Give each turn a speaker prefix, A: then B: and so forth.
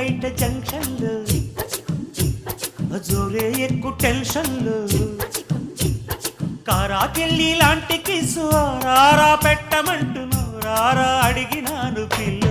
A: బయట జంక్షన్లు జోరే ఎక్కువ టెన్షన్లు కారాకెళ్ళి లాంటి కిసు రారా పెట్టమంటున్నావు రారా అడిగినాను పిల్లు